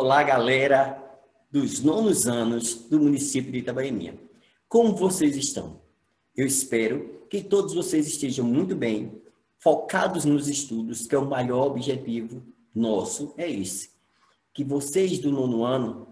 Olá, galera dos nonos anos do município de Itabaianinha. Como vocês estão? Eu espero que todos vocês estejam muito bem, focados nos estudos, que é o maior objetivo nosso, é esse. Que vocês do nono ano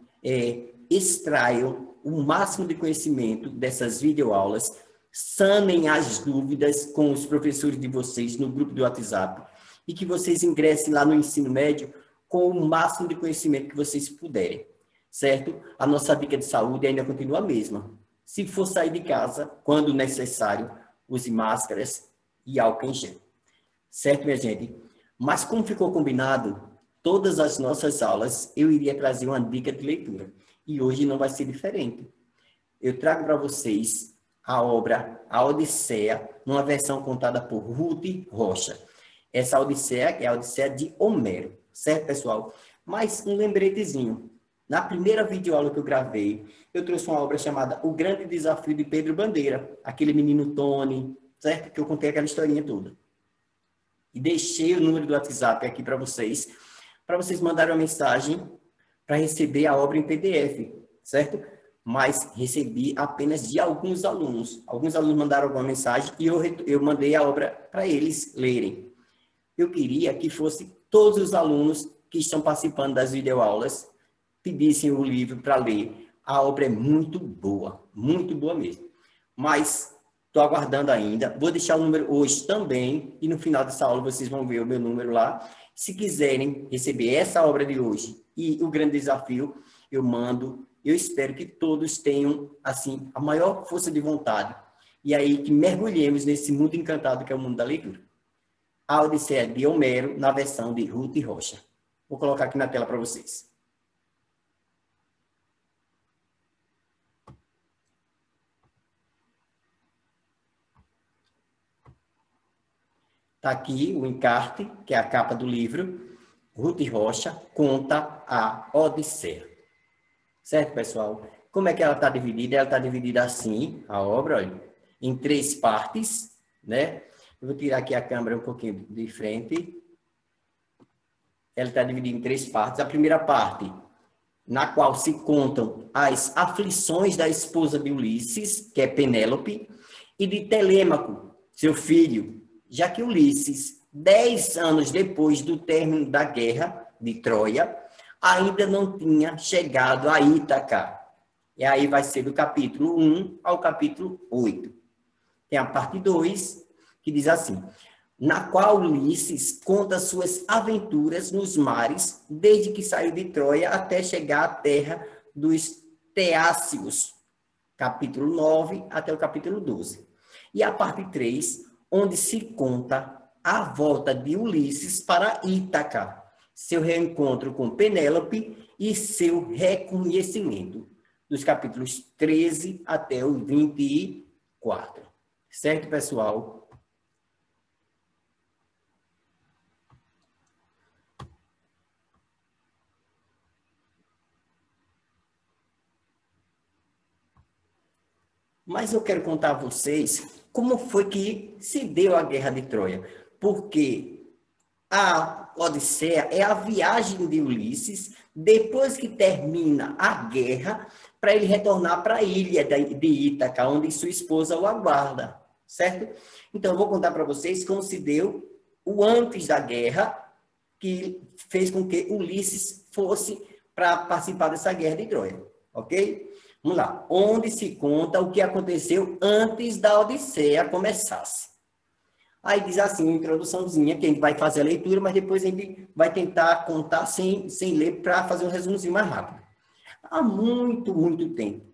extraiam o máximo de conhecimento dessas videoaulas, sanem as dúvidas com os professores de vocês no grupo do WhatsApp e que vocês ingressem lá no ensino médio com o máximo de conhecimento que vocês puderem, certo? A nossa dica de saúde ainda continua a mesma. Se for sair de casa, quando necessário, use máscaras e álcool em gel. Certo, minha gente? Mas como ficou combinado, todas as nossas aulas eu iria trazer uma dica de leitura. E hoje não vai ser diferente. Eu trago para vocês a obra A Odisseia, numa versão contada por Ruth Rocha. Essa Odisseia é a Odisseia de Homero. Certo, pessoal? Mas um lembretezinho. Na primeira videoaula que eu gravei, eu trouxe uma obra chamada O Grande Desafio de Pedro Bandeira. Aquele menino Tony, certo? Que eu contei aquela historinha toda. E deixei o número do WhatsApp aqui para vocês mandarem uma mensagem para receber a obra em PDF, certo? Mas recebi apenas de alguns alunos. Alguns alunos mandaram alguma mensagem e eu mandei a obra para eles lerem. Eu queria que fosse todos os alunos que estão participando das videoaulas pedissem o livro para ler. A obra é muito boa mesmo. Mas estou aguardando ainda. Vou deixar o número hoje também e no final dessa aula vocês vão ver o meu número lá. Se quiserem receber essa obra de hoje e o grande desafio, eu mando. Eu espero que todos tenham assim a maior força de vontade e aí que mergulhemos nesse mundo encantado que é o mundo da leitura. A Odisseia de Homero, na versão de Ruth Rocha. Vou colocar aqui na tela para vocês. Está aqui o encarte, que é a capa do livro. Ruth Rocha conta a Odisseia. Certo, pessoal? Como é que ela está dividida? Ela está dividida assim, a obra, olha, em 3 partes, né? Eu vou tirar aqui a câmera um pouquinho de frente. Ela está dividida em 3 partes. A primeira parte, na qual se contam as aflições da esposa de Ulisses, que é Penélope, e de Telêmaco, seu filho, já que Ulisses, 10 anos depois do término da guerra de Troia, ainda não tinha chegado a Ítaca. E aí vai ser do capítulo 1 ao capítulo 8. Tem a parte 2, que diz assim: na qual Ulisses conta suas aventuras nos mares, desde que saiu de Troia até chegar à terra dos Teácios, capítulo 9 até o capítulo 12. E a parte 3, onde se conta a volta de Ulisses para Ítaca, seu reencontro com Penélope e seu reconhecimento, dos capítulos 13 até o 24. Certo, pessoal? Mas eu quero contar a vocês como foi que se deu a Guerra de Troia. Porque a Odisseia é a viagem de Ulisses depois que termina a guerra para ele retornar para a ilha de Ítaca, onde sua esposa o aguarda, certo? Então, eu vou contar para vocês como se deu o antes da guerra, que fez com que Ulisses fosse para participar dessa Guerra de Troia, ok? Vamos lá. Onde se conta o que aconteceu antes da Odisseia começasse. Aí diz assim, uma introduçãozinha, que a gente vai fazer a leitura, mas depois a gente vai tentar contar sem ler para fazer um resumozinho mais rápido. Há muito tempo,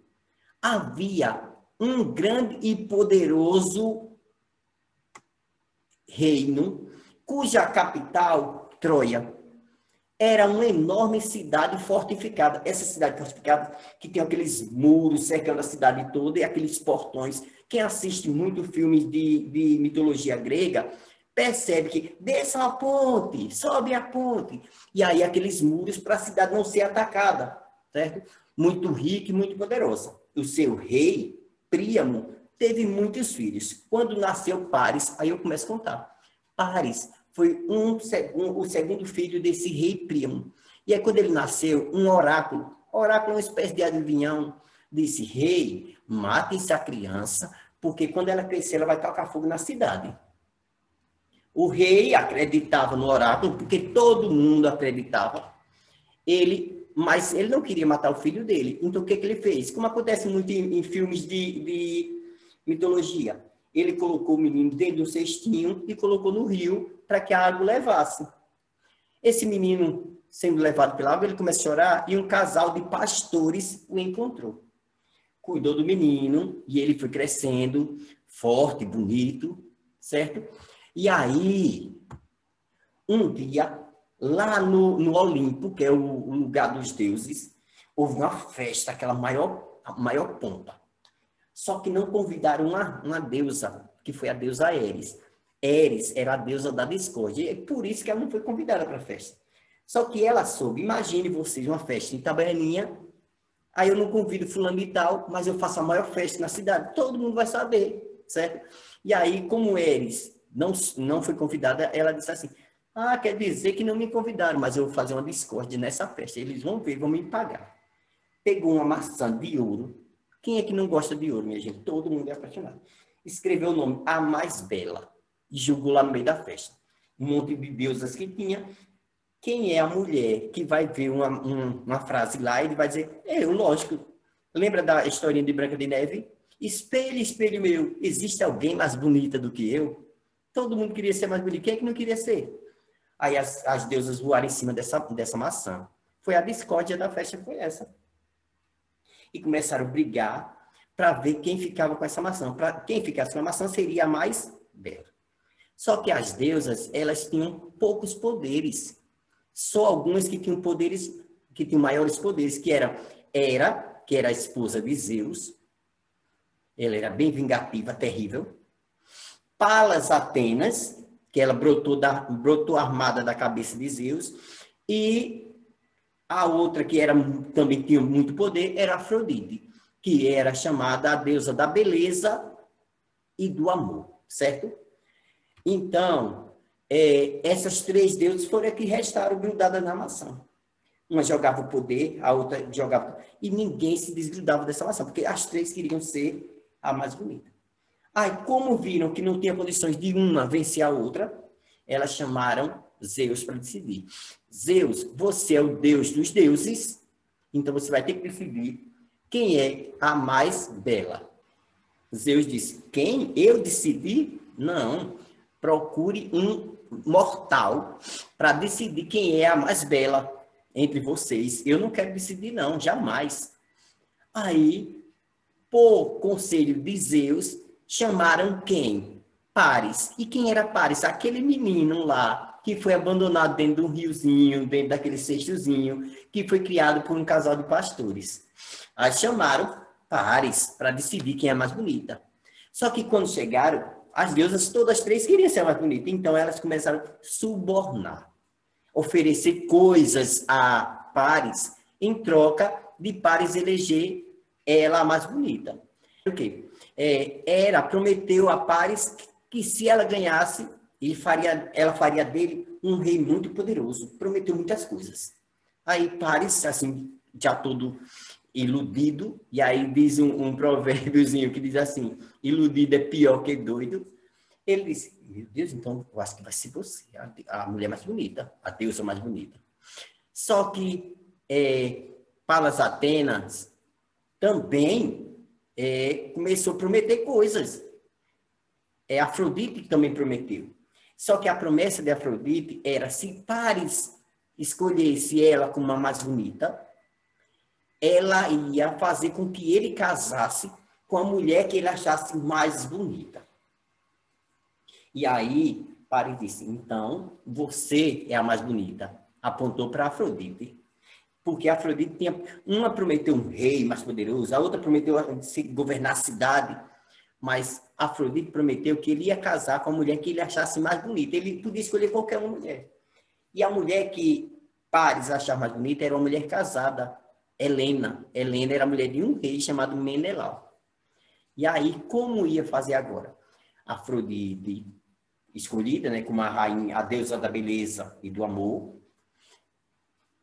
havia um grande e poderoso reino, cuja capital, Troia, era uma enorme cidade fortificada. Essa cidade fortificada que tem aqueles muros cercando a cidade toda e aqueles portões. Quem assiste muito filmes de mitologia grega percebe que desça a ponte, sobe a ponte. E aí aqueles muros para a cidade não ser atacada, certo? Muito rica e muito poderosa. O seu rei, Príamo, teve muitos filhos. Quando nasceu Paris, aí eu começo a contar. Paris foi o segundo filho desse rei Príamo. E aí, quando ele nasceu, um oráculo é uma espécie de adivinhão, disse: rei, mate essa criança, porque quando ela crescer, ela vai tocar fogo na cidade. O rei acreditava no oráculo, porque todo mundo acreditava. Mas ele não queria matar o filho dele. Então, o que ele fez? Como acontece muito em filmes de mitologia. Ele colocou o menino dentro de um cestinho e colocou no rio para que a água levasse. Esse menino, sendo levado pela água, ele começa a chorar e um casal de pastores o encontrou. Cuidou do menino e ele foi crescendo, forte, bonito, certo? E aí, um dia, lá no Olimpo, que é o lugar dos deuses, houve uma festa, aquela maior pompa. Só que não convidaram uma deusa, que foi a deusa Eris. Eris era a deusa da discórdia, e é por isso que ela não foi convidada para a festa. Só que ela soube, imagine vocês, uma festa em Itabaianinha, aí eu não convido fulano e tal, mas eu faço a maior festa na cidade, todo mundo vai saber, certo? E aí, como Eris não foi convidada, ela disse assim: ah, quer dizer que não me convidaram, mas eu vou fazer uma discórdia nessa festa. Eles vão ver, vão me pagar. Pegou uma maçã de ouro. Quem é que não gosta de ouro, minha gente? Todo mundo é apaixonado. Escreveu o nome A Mais Bela e jogou lá no meio da festa. Um monte de deusas que tinha. Quem é a mulher que vai ver uma frase lá e ele vai dizer: eu, lógico. Lembra da historinha de Branca de Neve? Espelho, espelho meu, existe alguém mais bonita do que eu? Todo mundo queria ser mais bonito. Quem é que não queria ser? Aí as deusas voaram em cima dessa maçã. Foi a discórdia da festa, foi essa. E começaram a brigar para ver quem ficava com essa maçã. Quem ficasse com a maçã seria a mais bela. Só que as deusas, elas tinham poucos poderes. Só algumas que tinham poderes, que tinham maiores poderes, que era Hera, que era a esposa de Zeus. Ela era bem vingativa, terrível. Palas Atenas, que ela brotou armada da cabeça de Zeus, e a outra que também tinha muito poder era Afrodite, que era chamada a deusa da beleza e do amor, certo? Então, essas três deusas foram as que restaram grudadas na maçã. Uma jogava o poder, a outra jogava... E ninguém se desgrudava dessa maçã, porque as três queriam ser a mais bonita. Aí, como viram que não tinha condições de uma vencer a outra, elas chamaram Zeus para decidir. Zeus, você é o deus dos deuses, então você vai ter que decidir quem é a mais bela. Zeus disse: quem? Eu decidi? Não. Procure um mortal para decidir quem é a mais bela entre vocês. Eu não quero decidir, não, jamais. Aí, por conselho de Zeus, chamaram quem? Paris. E quem era Paris? Aquele menino lá, que foi abandonado dentro de um riozinho, dentro daquele cestozinho, que foi criado por um casal de pastores. Aí chamaram Paris para decidir quem é a mais bonita. Só que quando chegaram, as deusas, todas três, queriam ser a mais bonita. Então elas começaram a subornar, oferecer coisas a Paris, em troca de Paris eleger ela a mais bonita. O quê? Hera prometeu a Paris que se ela ganhasse, ela faria dele um rei muito poderoso. Prometeu muitas coisas. Aí Paris, assim, já todo iludido, e aí diz um provérbiozinho que diz assim: iludido é pior que doido. Ele disse: meu Deus, então eu acho que vai ser você, a mulher mais bonita, a deusa mais bonita. Só que Palas Atenas também começou a prometer coisas. Afrodite também prometeu. Só que a promessa de Afrodite era: se Paris escolhesse ela como a mais bonita, ela ia fazer com que ele casasse com a mulher que ele achasse mais bonita. E aí, Paris disse: então, você é a mais bonita. Apontou para Afrodite. Porque a Afrodite uma prometeu um rei mais poderoso, a outra prometeu governar a cidade, mas Afrodite prometeu que ele ia casar com a mulher que ele achasse mais bonita. Ele podia escolher qualquer uma mulher. E a mulher que Paris achava mais bonita era uma mulher casada, Helena. Helena era a mulher de um rei chamado Menelau. E aí, como ia fazer agora? Afrodite, escolhida, né, como a rainha, a deusa da beleza e do amor,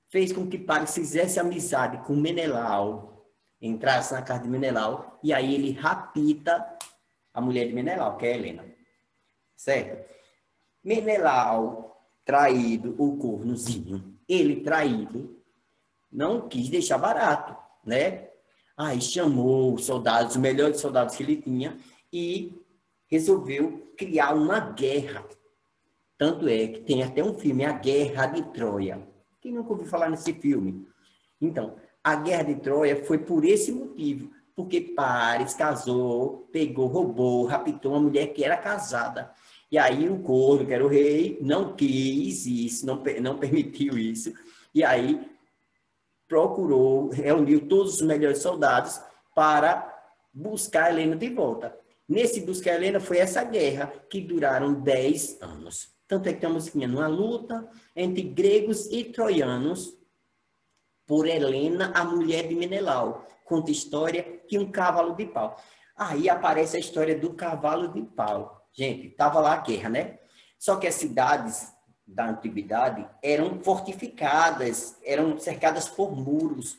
fez com que Paris fizesse amizade com Menelau, entrasse na casa de Menelau, e aí ele rapta a mulher de Menelau, que é Helena. Certo? Menelau, traído, o cornozinho, ele traído, não quis deixar barato, né? Aí chamou os soldados, os melhores soldados que ele tinha, e resolveu criar uma guerra. Tanto é que tem até um filme, A Guerra de Troia. Quem nunca ouviu falar nesse filme? Então, a Guerra de Troia foi por esse motivo, porque Paris casou, pegou, roubou, raptou uma mulher que era casada. E aí o corno, que era o rei, não quis isso, não permitiu isso. E aí procurou, reuniu todos os melhores soldados para buscar Helena de volta. Nesse buscar Helena foi essa guerra que duraram 10 anos. Tanto é que estamos vendo uma luta entre gregos e troianos por Helena, a mulher de Menelau. Conta a história que um cavalo de pau. Aí aparece a história do cavalo de pau. Gente, estava lá a guerra, né? Só que as cidades da antiguidade eram fortificadas, eram cercadas por muros.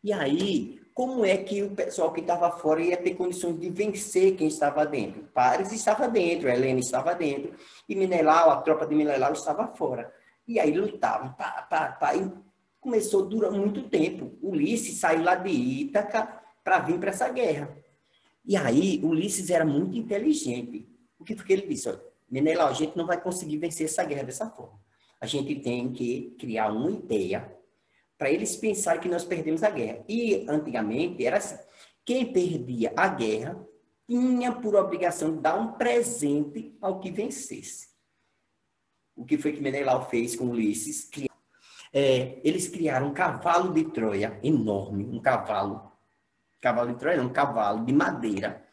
E aí, como é que o pessoal que estava fora ia ter condições de vencer quem estava dentro? Paris estava dentro, Helena estava dentro, e Menelau, a tropa de Menelau estava fora. E aí lutavam, e começou a durar muito tempo. Ulisses saiu lá de Ítaca para vir para essa guerra. E aí, Ulisses era muito inteligente. O que foi que ele disse? Olha, Menelau, a gente não vai conseguir vencer essa guerra dessa forma. A gente tem que criar uma ideia para eles pensarem que nós perdemos a guerra. E, antigamente, era assim. Quem perdia a guerra tinha por obrigação de dar um presente ao que vencesse. O que foi que Menelau fez com Ulisses? Eles criaram um cavalo de Troia enorme, um cavalo de Troia não, um cavalo de madeira,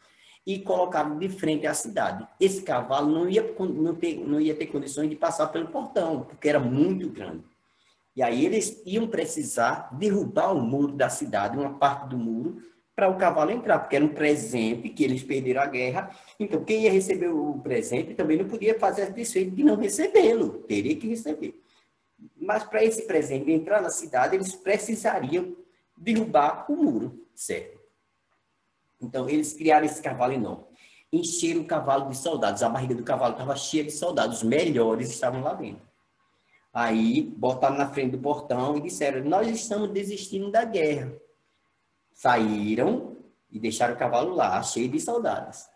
e colocaram de frente à cidade. Esse cavalo não ia ter condições de passar pelo portão, porque era muito grande. E aí eles iam precisar derrubar o muro da cidade, uma parte do muro, para o cavalo entrar, porque era um presente que eles perderam a guerra. Então, quem ia receber o presente também não podia fazer a desfeita de não recebê-lo, teria que receber. Mas para esse presente entrar na cidade, eles precisariam derrubar o muro, certo? Então, eles criaram esse cavalo enorme. Encheram o cavalo de soldados. A barriga do cavalo estava cheia de soldados. Os melhores estavam lá dentro. Aí, botaram na frente do portão e disseram, nós estamos desistindo da guerra. Saíram e deixaram o cavalo lá, cheio de soldados.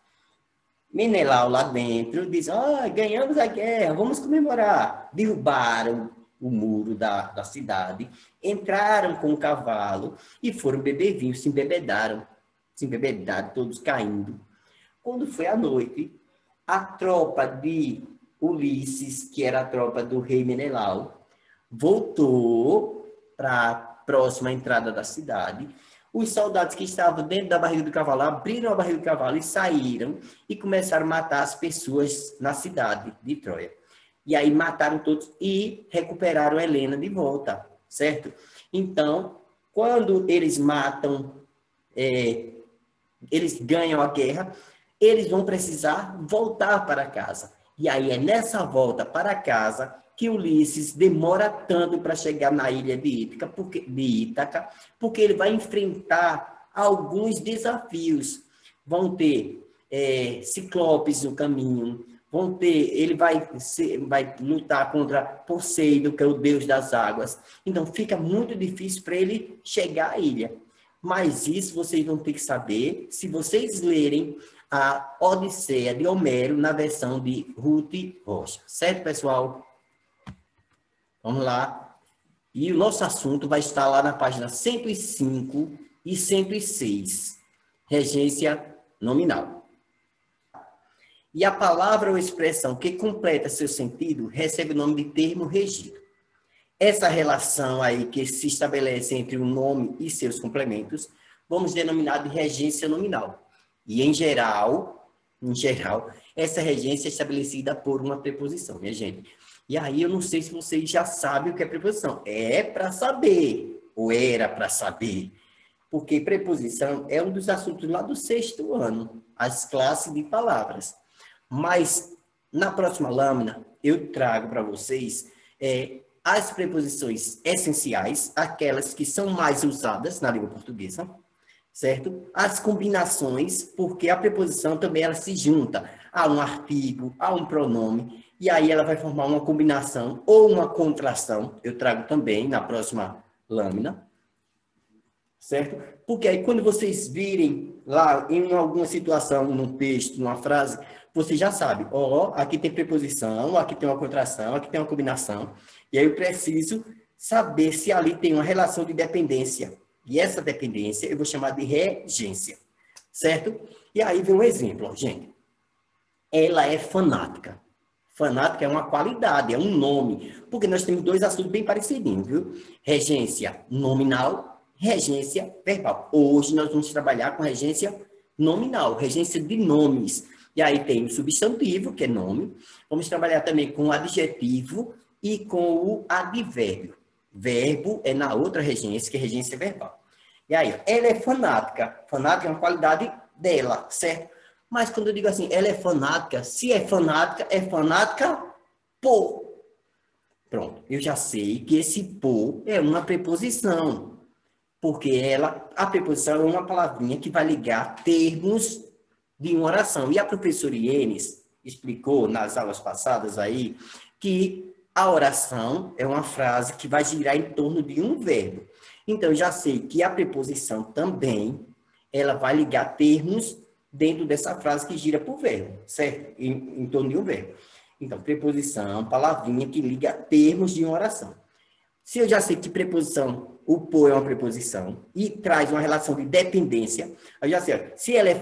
Menelau lá dentro diz, ganhamos a guerra, vamos comemorar. Derrubaram o muro da cidade, entraram com o cavalo e foram beber vinho, se embebedaram, todos caindo. Quando foi à noite, a tropa de Ulisses, que era a tropa do rei Menelau, voltou para a próxima entrada da cidade. Os soldados que estavam dentro da barriga do cavalo abriram a barriga do cavalo e saíram e começaram a matar as pessoas na cidade de Troia. E aí mataram todos e recuperaram Helena de volta, certo? Então, quando eles matam, eles ganham a guerra, eles vão precisar voltar para casa. E aí é nessa volta para casa que Ulisses demora tanto para chegar na ilha de Ítaca, porque ele vai enfrentar alguns desafios. Vão ter ciclopes no caminho, ele vai lutar contra Poseidon, que é o deus das águas. Então fica muito difícil para ele chegar à ilha. Mas isso vocês vão ter que saber se vocês lerem a Odisseia de Homero na versão de Ruth Rocha. Certo, pessoal? Vamos lá. E o nosso assunto vai estar lá na página 105 e 106. Regência nominal. E a palavra ou expressão que completa seu sentido recebe o nome de termo regido. Essa relação aí que se estabelece entre o nome e seus complementos, vamos denominar de regência nominal. E, em geral, essa regência é estabelecida por uma preposição, minha gente. E aí, eu não sei se vocês já sabem o que é preposição. É para saber, ou era para saber. Porque preposição é um dos assuntos lá do 6º ano, as classes de palavras. Mas, na próxima lâmina, eu trago para vocês as preposições essenciais, aquelas que são mais usadas na língua portuguesa, certo? As combinações, porque a preposição também ela se junta a um artigo, a um pronome, e aí ela vai formar uma combinação ou uma contração, eu trago também na próxima lâmina, certo? Porque aí quando vocês virem lá em alguma situação, num texto, numa frase, você já sabe, ó, aqui tem preposição, aqui tem uma contração, aqui tem uma combinação, e aí eu preciso saber se ali tem uma relação de dependência. E essa dependência eu vou chamar de regência, certo? E aí vem um exemplo, ó, gente. Ela é fanática. Fanática é uma qualidade, é um nome, porque nós temos dois assuntos bem parecidinhos, viu? Regência nominal, regência verbal. Hoje nós vamos trabalhar com regência nominal, regência de nomes. E aí tem o substantivo, que é nome. Vamos trabalhar também com o adjetivo e com o advérbio. Verbo é na outra regência, que é regência verbal. E aí, ela é fanática. Fanática é uma qualidade dela, certo? Mas quando eu digo assim, ela é fanática, se é fanática por. Pronto, eu já sei que esse por é uma preposição. Porque a preposição é uma palavrinha que vai ligar termos de uma oração. E a professora Ienes explicou nas aulas passadas aí que a oração é uma frase que vai girar em torno de um verbo. Então, eu já sei que a preposição também, ela vai ligar termos dentro dessa frase que gira por verbo, certo? Em torno de um verbo. Então, preposição, palavrinha que liga termos de uma oração. Se eu já sei que preposição, o por é uma preposição e traz uma relação de dependência, eu já sei, ó, se ela é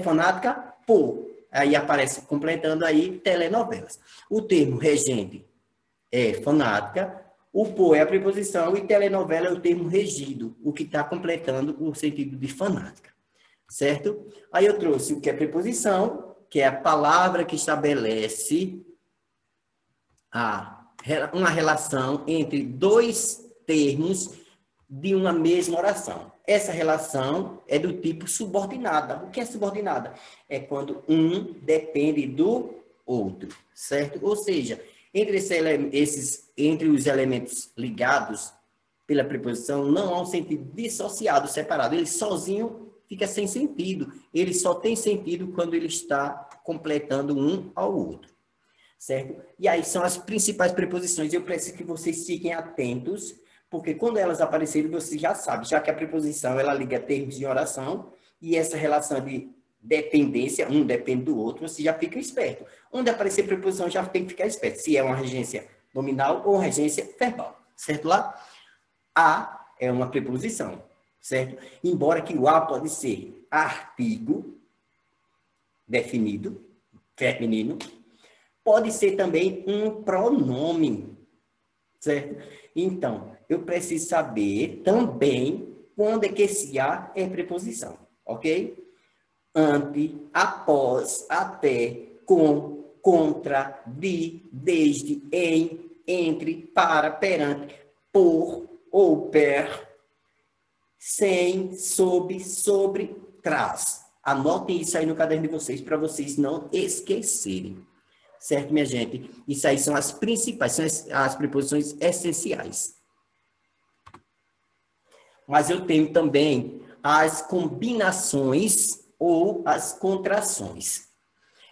fanática por. Aí aparece completando aí telenovelas. O termo regente é fanática, o por é a preposição e telenovela é o termo regido, o que está completando o sentido de fanática, certo? Aí eu trouxe o que é preposição, que é a palavra que estabelece uma relação entre dois termos de uma mesma oração. Essa relação é do tipo subordinada. O que é subordinada? É quando um depende do outro, certo? Ou seja, entre os elementos ligados pela preposição, não há um sentido dissociado, separado. Ele sozinho fica sem sentido. Ele só tem sentido quando ele está completando um ao outro. Certo? E aí são as principais preposições. Eu preciso que vocês fiquem atentos, porque quando elas aparecerem, você já sabe, já que a preposição ela liga termos de oração, e essa relação de dependência, um depende do outro, você já fica esperto. Onde aparecer preposição, já tem que ficar esperto, se é uma regência nominal ou uma regência verbal, certo lá? A é uma preposição, certo? Embora que o a pode ser artigo definido, feminino, pode ser também um pronome, certo? Então, eu preciso saber também quando é que esse a é preposição, ok? Ante, após, até, com, contra, de, desde, em, entre, para, perante, por ou per, sem, sob, sobre, traz. Anotem isso aí no caderno de vocês para vocês não esquecerem. Certo, minha gente? Isso aí são as principais, são as preposições essenciais. Mas eu tenho também as combinações ou as contrações.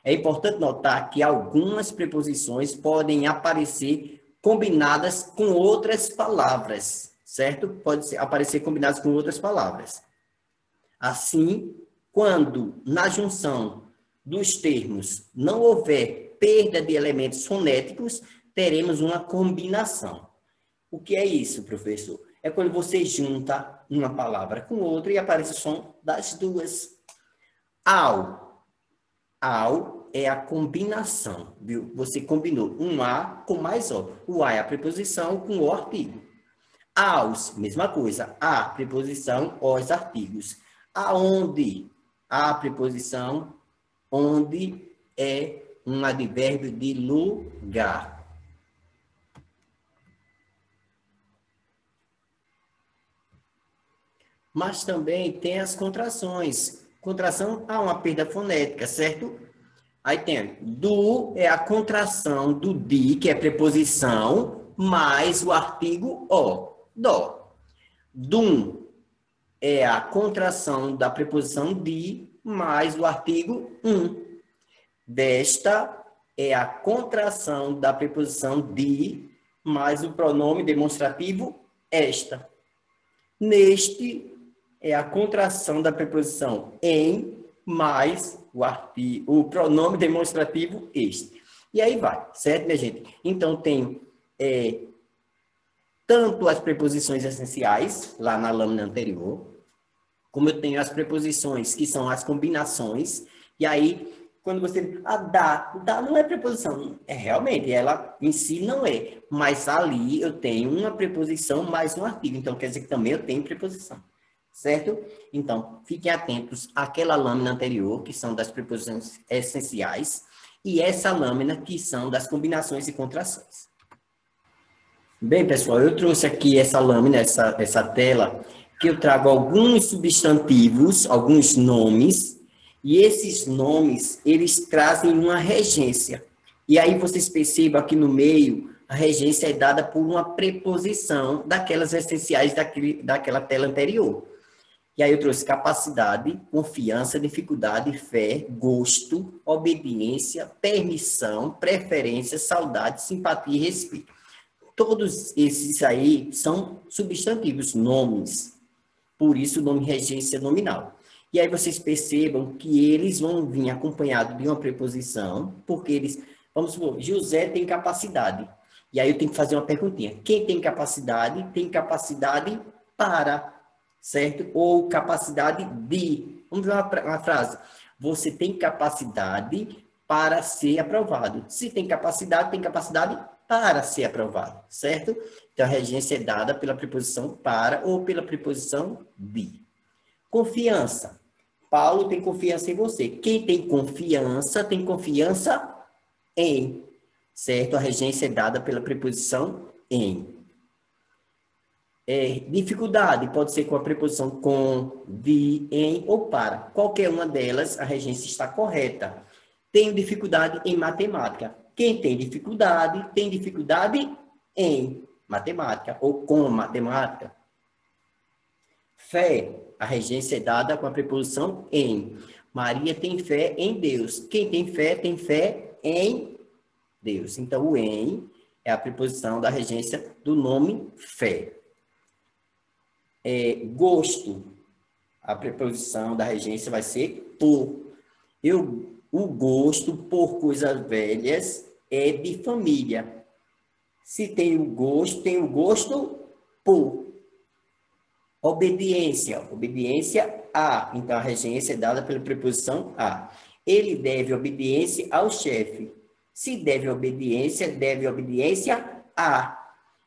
É importante notar que algumas preposições podem aparecer combinadas com outras palavras, certo? Pode aparecer combinadas com outras palavras. Assim, quando na junção dos termos não houver perda de elementos fonéticos, teremos uma combinação. O que é isso, professor? É quando você junta uma palavra com outra e aparece o som das duas. Ao. Ao é a combinação, viu? Você combinou um a com mais o. O a é a preposição com o artigo. Aos, mesma coisa. A preposição, os artigos. Aonde? A preposição, onde é um advérbio de lugar. Mas também tem as contrações. Contração há uma perda fonética, certo? Aí tem do é a contração do de, que é preposição, mais o artigo o, dó. Dum é a contração da preposição de mais o artigo Desta é a contração da preposição de mais o pronome demonstrativo esta. Neste é a contração da preposição em mais o pronome demonstrativo este. E aí vai, certo, minha gente? Então, tem tanto as preposições essenciais, lá na lâmina anterior, como eu tenho as preposições, que são as combinações, e aí, quando você... dá não é preposição. Realmente, ela em si não é. Mas ali eu tenho uma preposição mais um artigo. Então, quer dizer que também eu tenho preposição. Certo? Então, fiquem atentos àquela lâmina anterior, que são das preposições essenciais, e essa lâmina, que são das combinações e contrações. Bem, pessoal, eu trouxe aqui essa lâmina, essa tela, que eu trago alguns substantivos, alguns nomes, e esses nomes, eles trazem uma regência. E aí vocês percebam aqui no meio, a regência é dada por uma preposição daquelas essenciais daquela tela anterior. E aí eu trouxe capacidade, confiança, dificuldade, fé, gosto, obediência, permissão, preferência, saudade, simpatia e respeito. Todos esses aí são substantivos, nomes. Por isso o nome regência nominal. E aí vocês percebam que eles vão vir acompanhados de uma preposição, porque eles, vamos supor, José tem capacidade. E aí eu tenho que fazer uma perguntinha. Quem tem capacidade para, certo? Ou capacidade de. Vamos ver uma frase. Você tem capacidade para ser aprovado. Se tem capacidade para ser aprovado, certo? Então, a regência é dada pela preposição para ou pela preposição de. Confiança. Paulo tem confiança em você. Quem tem confiança em, certo? A regência é dada pela preposição em. Dificuldade pode ser com a preposição com, de, em ou para. Qualquer uma delas, a regência está correta. Tenho dificuldade em matemática. Quem tem dificuldade em matemática ou com matemática. Fé, a regência é dada com a preposição em. Maria tem fé em Deus. Quem tem fé em Deus. Então, o em é a preposição da regência do nome fé. Gosto, a preposição da regência vai ser por. O gosto por coisas velhas é de família. Se tem o gosto por. Obediência a. Então, a regência é dada pela preposição a. Ele deve obediência ao chefe. Se deve obediência a.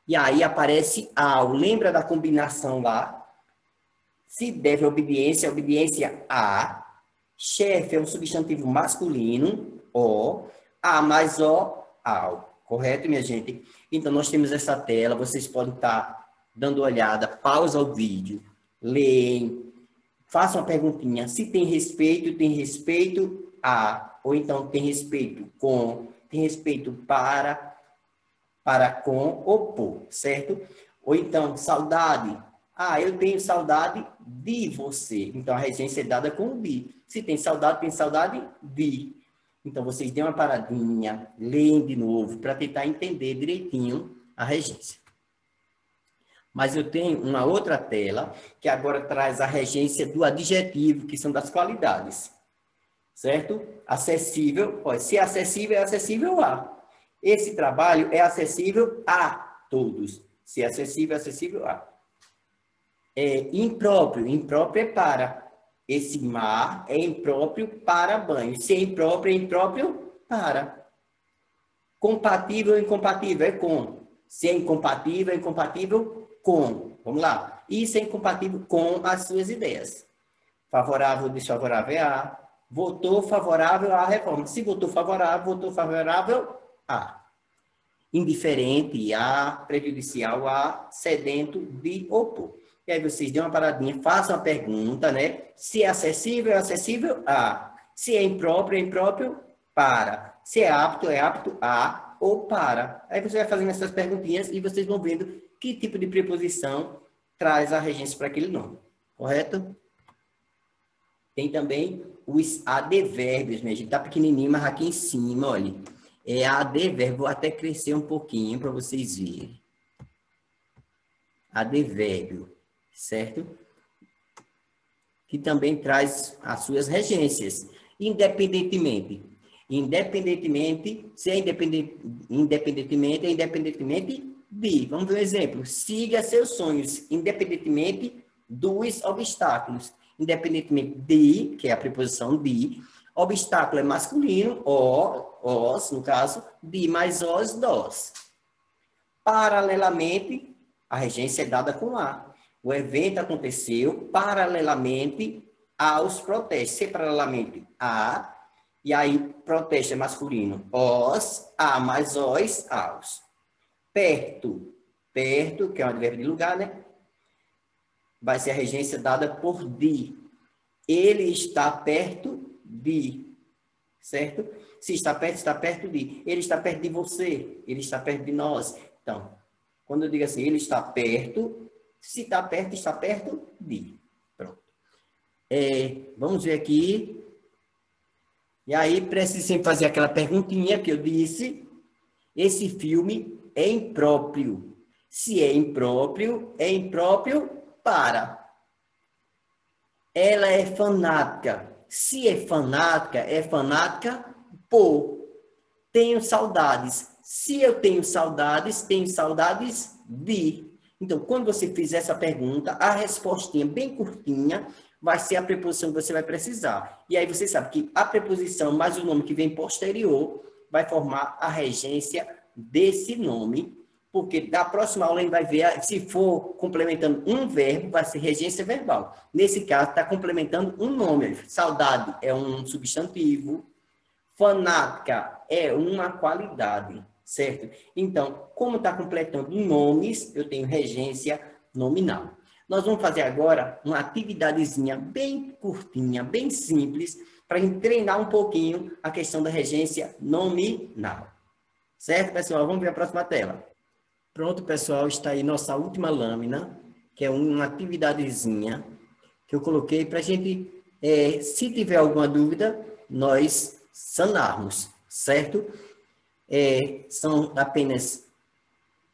E aí aparece ao. Lembra da combinação lá? Se deve obediência a. Chefe é um substantivo masculino, o. A mais o, ao. Correto, minha gente? Então, nós temos essa tela. Vocês podem estar dando olhada, pausa o vídeo, leem, façam uma perguntinha. Se tem respeito a. Ou então tem respeito com, tem respeito para com ou por, certo? Ou então, saudade. Eu tenho saudade de você. Então, a regência é dada com o de. Se tem saudade de. Então, vocês dêem uma paradinha, leem de novo, para tentar entender direitinho a regência. Mas eu tenho uma outra tela, que agora traz a regência do adjetivo, que são das qualidades. Certo? Acessível. Se é acessível a. Esse trabalho é acessível a todos. Se é acessível a. Impróprio é para. Esse mar é impróprio para banho. Se é impróprio para. Compatível, incompatível é com. Se é incompatível com. Vamos lá. Isso é incompatível com as suas ideias. Favorável, desfavorável é a. Votou favorável à reforma. Se votou favorável a. Indiferente a. Prejudicial a. Sedento de opor. E aí vocês dêem uma paradinha, façam a pergunta, né? Se é acessível a. Se é impróprio para. Se é apto a. ou para. Aí você vai fazendo essas perguntinhas e vocês vão vendo que tipo de preposição traz a regência para aquele nome. Correto? Tem também os advérbios, né? A gente tá pequenininho, mas aqui em cima, olha. É advérbio. Vou até crescer um pouquinho para vocês verem. Advérbio, certo? Que também traz as suas regências. Independentemente. Independentemente, se é independentemente, é independentemente de. Vamos ver um exemplo. Siga seus sonhos, independentemente dos obstáculos. Independentemente de, que é a preposição de, obstáculo é masculino, os, no caso, de mais os, dos. Paralelamente, a regência é dada com a. O evento aconteceu paralelamente aos protestos. Se paralelamente a, e aí protesto é masculino, os, a mais os, aos. Perto, perto, que é um advérbio de lugar, né? Vai ser a regência dada por de. Ele está perto de, certo? Se está perto de. Ele está perto de você, ele está perto de nós. Então, quando eu digo assim, ele está perto, se está perto de. Pronto. Vamos ver aqui. E aí, preciso sempre fazer aquela perguntinha que eu disse. Esse filme é impróprio. Se é impróprio para. Ela é fanática. Se é fanática por. Tenho saudades. Se eu tenho saudades de. Então, quando você fizer essa pergunta, a respostinha bem curtinha vai ser a preposição que você vai precisar. E aí você sabe que a preposição mais o nome que vem posterior vai formar a regência desse nome, porque da próxima aula a gente vai ver, se for complementando um verbo, vai ser regência verbal. Nesse caso, está complementando um nome. Saudade é um substantivo, fanática é uma qualidade, certo? Então, como está completando nomes, eu tenho regência nominal. Nós vamos fazer agora uma atividadezinha bem curtinha, bem simples, para treinar um pouquinho a questão da regência nominal. Certo, pessoal? Vamos ver a próxima tela. Pronto, pessoal, está aí nossa última lâmina, que é uma atividadezinha que eu coloquei para a gente, se tiver alguma dúvida, nós sanarmos, certo? São apenas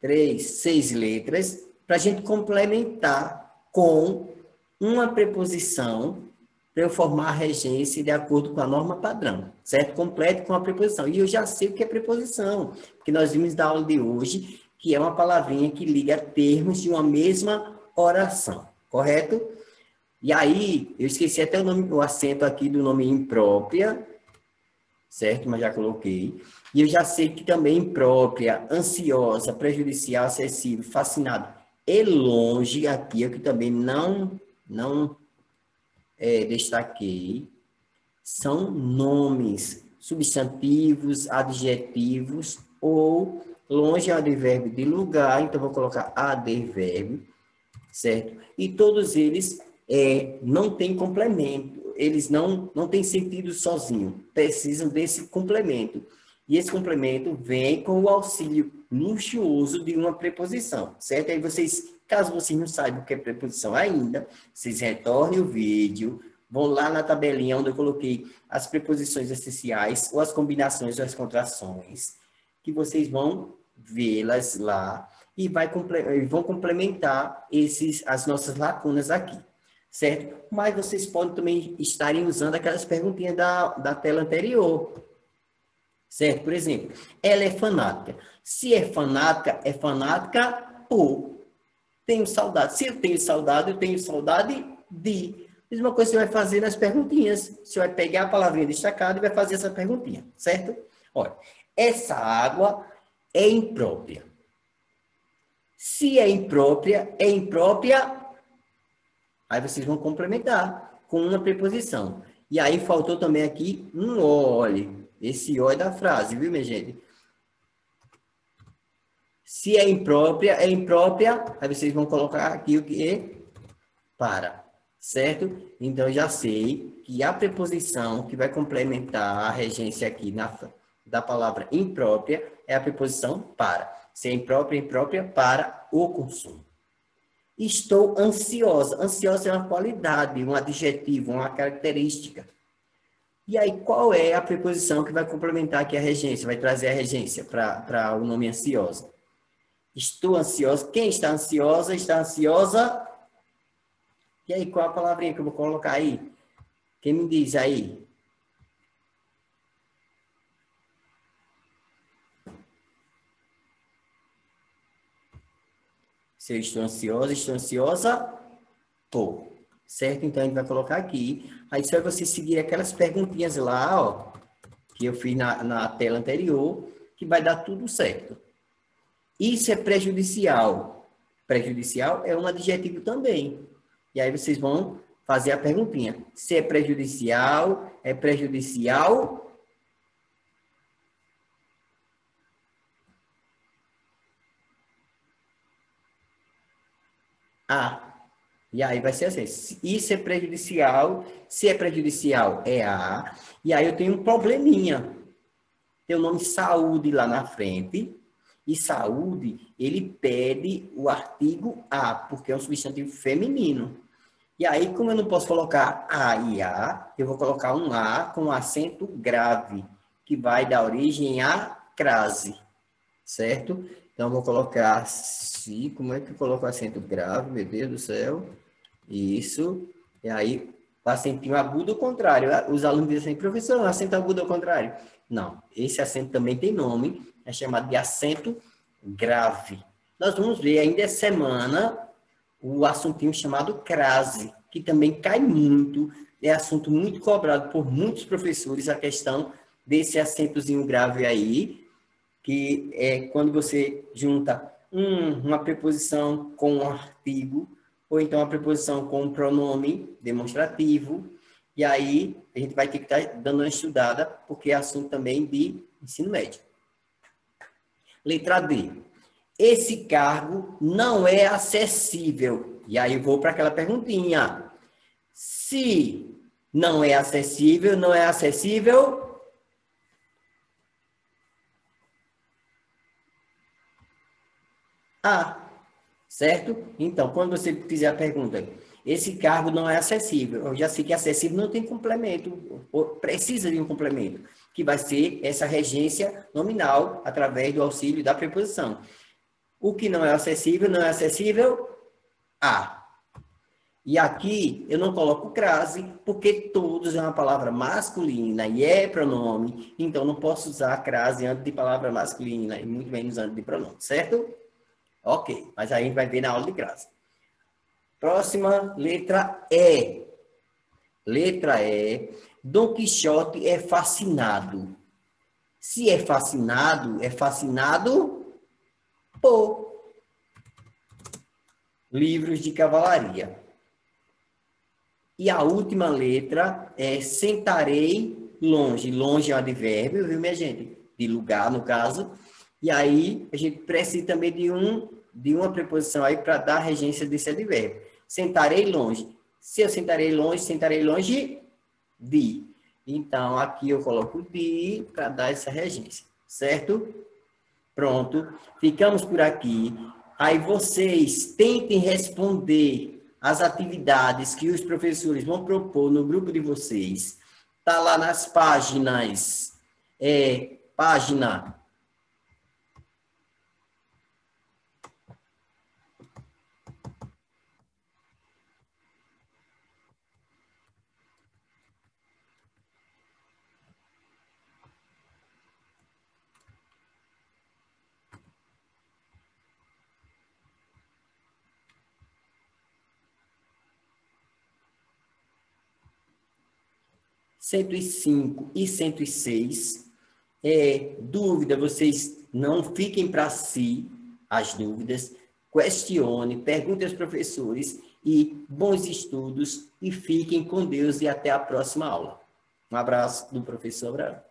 6 letras para a gente complementar com uma preposição para eu formar a regência de acordo com a norma padrão, certo? Complete com a preposição. E eu já sei o que é preposição, porque nós vimos da aula de hoje que é uma palavrinha que liga termos de uma mesma oração, correto? E aí, eu esqueci até o acento aqui do nome imprópria, certo? Mas já coloquei. E eu já sei que também imprópria, ansiosa, prejudicial, excessivo, fascinado e longe, aqui é que também não destaquei, são nomes, substantivos, adjetivos ou longe é advérbio de lugar, então vou colocar advérbio, certo? E todos eles não têm complemento, eles não têm sentido sozinho, precisam desse complemento. E esse complemento vem com o auxílio luxuoso de uma preposição, certo? Aí vocês, caso vocês não saibam o que é preposição ainda, vocês retornem o vídeo, vão lá na tabelinha onde eu coloquei as preposições essenciais, ou as combinações ou as contrações, que vocês vão vê-las lá e vão complementar as nossas lacunas aqui, certo? Mas vocês podem também estarem usando aquelas perguntinhas da tela anterior, certo? Por exemplo, ela é fanática. Se é fanática por. Tenho saudade. Se eu tenho saudade de. Mesma coisa que você vai fazer nas perguntinhas. Você vai pegar a palavrinha destacada e vai fazer essa perguntinha, certo? Olha, essa água é imprópria. Se é imprópria, aí vocês vão complementar com uma preposição. E aí faltou também aqui um o, olha. Esse o é da frase, viu, minha gente? Se é imprópria, aí vocês vão colocar aqui o que é para, certo? Então, eu já sei que a preposição que vai complementar a regência aqui da palavra imprópria é a preposição para. Se é imprópria para o consumo. Estou ansiosa. Ansiosa é uma qualidade, um adjetivo, uma característica. E aí, qual é a preposição que vai complementar aqui a regência? Vai trazer a regência para o nome ansiosa. Estou ansiosa. Quem está ansiosa? Está ansiosa. E aí, qual a palavrinha que eu vou colocar aí? Quem me diz aí? Se eu estou ansiosa por. Certo? Então, a gente vai colocar aqui. Aí, só você seguir aquelas perguntinhas lá, ó, que eu fiz na tela anterior, que vai dar tudo certo. Isso é prejudicial. Prejudicial é um adjetivo também. E aí, vocês vão fazer a perguntinha. Se é prejudicial, é prejudicial... A. E aí vai ser assim, isso é prejudicial, se é prejudicial é A, e aí eu tenho um probleminha. Tem o nome saúde lá na frente, e saúde, ele pede o artigo A, porque é um substantivo feminino. E aí, como eu não posso colocar A e A, eu vou colocar um A com acento grave, que vai dar origem à crase, certo? Então, eu vou colocar se, como é que eu coloco acento grave, meu Deus do céu? Isso. E aí, o acentinho agudo ao contrário. Os alunos dizem assim, professor, acento agudo ao contrário. Não, esse acento também tem nome, é chamado de acento grave. Nós vamos ver ainda essa semana o assuntinho chamado crase, que também cai muito, é assunto muito cobrado por muitos professores, a questão desse acentozinho grave aí, que é quando você junta uma preposição com um artigo, ou então a preposição com um pronome demonstrativo, e aí a gente vai ter que estar dando uma estudada, porque é assunto também de ensino médio. Letra D. Esse cargo não é acessível. E aí eu vou para aquela perguntinha. Se não é acessível, não é acessível... A, certo? Então, quando você fizer a pergunta, esse cargo não é acessível, eu já sei que acessível não tem complemento, precisa de um complemento, que vai ser essa regência nominal através do auxílio da preposição. O que não é acessível a. E aqui eu não coloco crase, porque todos é uma palavra masculina e é pronome, então não posso usar crase antes de palavra masculina e muito menos antes de pronome, certo? Ok, mas aí a gente vai ver na aula de crase. Próxima, letra E. Letra E. Dom Quixote é fascinado. Se é fascinado por livros de cavalaria. E a última letra é sentarei longe. Longe é um advérbio, viu, minha gente? De lugar, no caso. E aí, a gente precisa também de uma preposição aí para dar a regência desse advérbio. Sentarei longe. Se eu sentarei longe de. Então, aqui eu coloco de para dar essa regência, certo? Pronto. Ficamos por aqui. Aí vocês tentem responder as atividades que os professores vão propor no grupo de vocês. Está lá nas páginas. Página 105 e 106. Dúvida, vocês não fiquem para si as dúvidas, questione, pergunte aos professores e bons estudos e fiquem com Deus e até a próxima aula. Um abraço do professor Abraão.